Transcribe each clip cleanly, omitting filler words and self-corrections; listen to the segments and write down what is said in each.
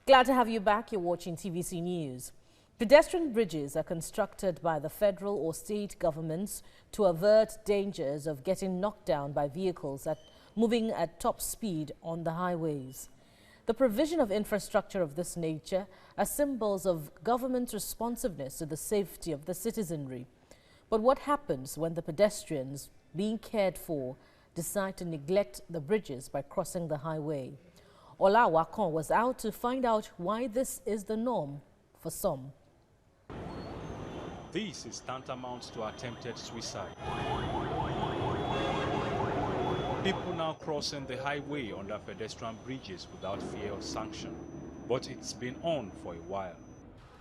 Glad to have you back. You're watching TVC News. Pedestrian bridges are constructed by the federal or state governments to avert dangers of getting knocked down by vehicles moving at top speed on the highways. The provision of infrastructure of this nature are symbols of government's responsiveness to the safety of the citizenry. But what happens when the pedestrians being cared for decide to neglect the bridges by crossing the highway? Ola Wakon was out to find out why this is the norm for some. This is tantamount to attempted suicide. People now crossing the highway under pedestrian bridges without fear of sanction. But it's been on for a while.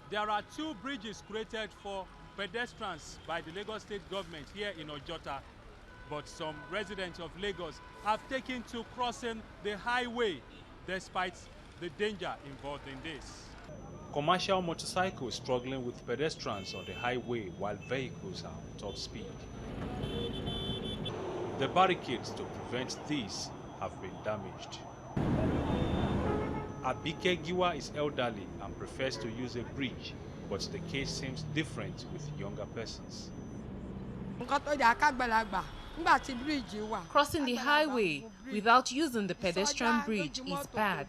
There are two bridges created for pedestrians by the Lagos State government here in Ojota. But some residents of Lagos have taken to crossing the highway despite the danger involved in this. Commercial motorcycles struggling with pedestrians on the highway while vehicles are on top speed. The barricades to prevent this have been damaged. Abike Giwa is elderly and prefers to use a bridge, but the case seems different with younger persons. Crossing the highway without using the pedestrian bridge is bad.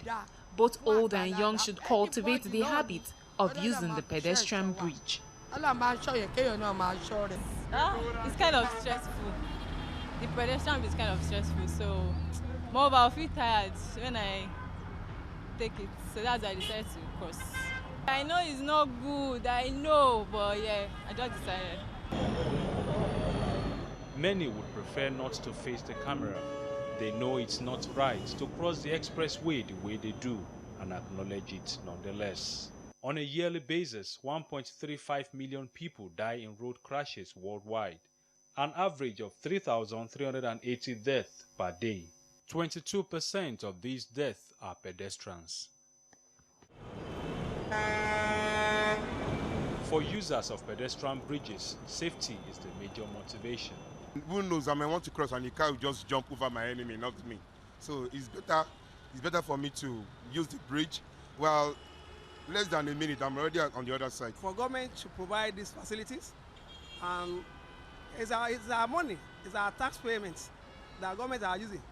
Both old and young should cultivate the habit of using the pedestrian bridge. It's kind of stressful. The pedestrian is kind of stressful, so moreover I feel tired when I take it, so that's why I decided to cross. I know it's not good, I know, but yeah, I just decided. Many would prefer not to face the camera. They know it's not right to cross the expressway the way they do and acknowledge it nonetheless. On a yearly basis, 1.35 million people die in road crashes worldwide, an average of 3,380 deaths per day. 22% of these deaths are pedestrians. For users of pedestrian bridges, safety is the major motivation. Who knows, I may want to cross and the car will just jump over my enemy, not me. So it's better for me to use the bridge. Well, less than a minute, I'm already on the other side. For government to provide these facilities, it's our money, it's our tax payments that government are using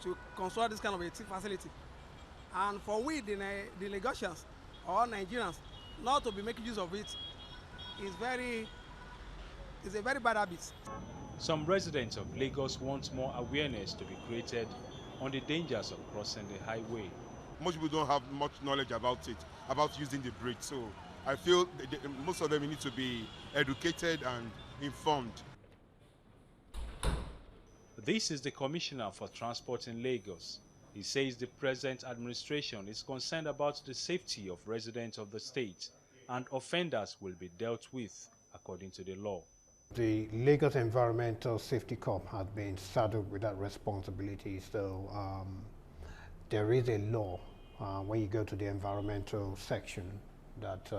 to construct this kind of a facility. And for we, the Lagosians or Nigerians, not to be making use of it is a very bad habit. Some residents of Lagos want more awareness to be created on the dangers of crossing the highway. Most people don't have much knowledge about it, about using the bridge. So I feel most of them need to be educated and informed. This is the Commissioner for Transport in Lagos. He says the present administration is concerned about the safety of residents of the state and offenders will be dealt with according to the law. The Lagos Environmental Safety Corps has been saddled with that responsibility. So there is a law when you go to the environmental section that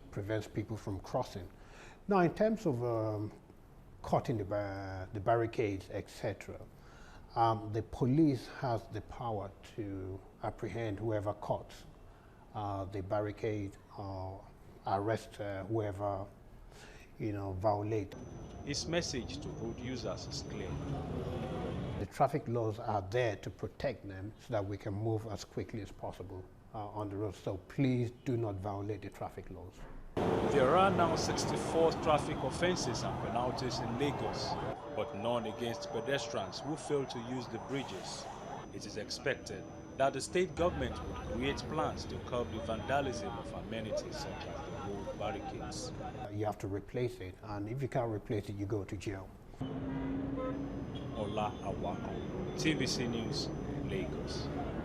prevents people from crossing. Now, in terms of cutting the barricades, etc., the police has the power to apprehend whoever cuts the barricade or arrest whoever violate. His message to road users is clear. The traffic laws are there to protect them so that we can move as quickly as possible on the road. So please do not violate the traffic laws. There are now 64 traffic offences and penalties in Lagos, but none against pedestrians who fail to use the bridges. It is expected that the state government would create plans to curb the vandalism of amenities such as the road barricades. You have to replace it, and if you can't replace it, you go to jail. Ola Awako, TVC News, Lagos.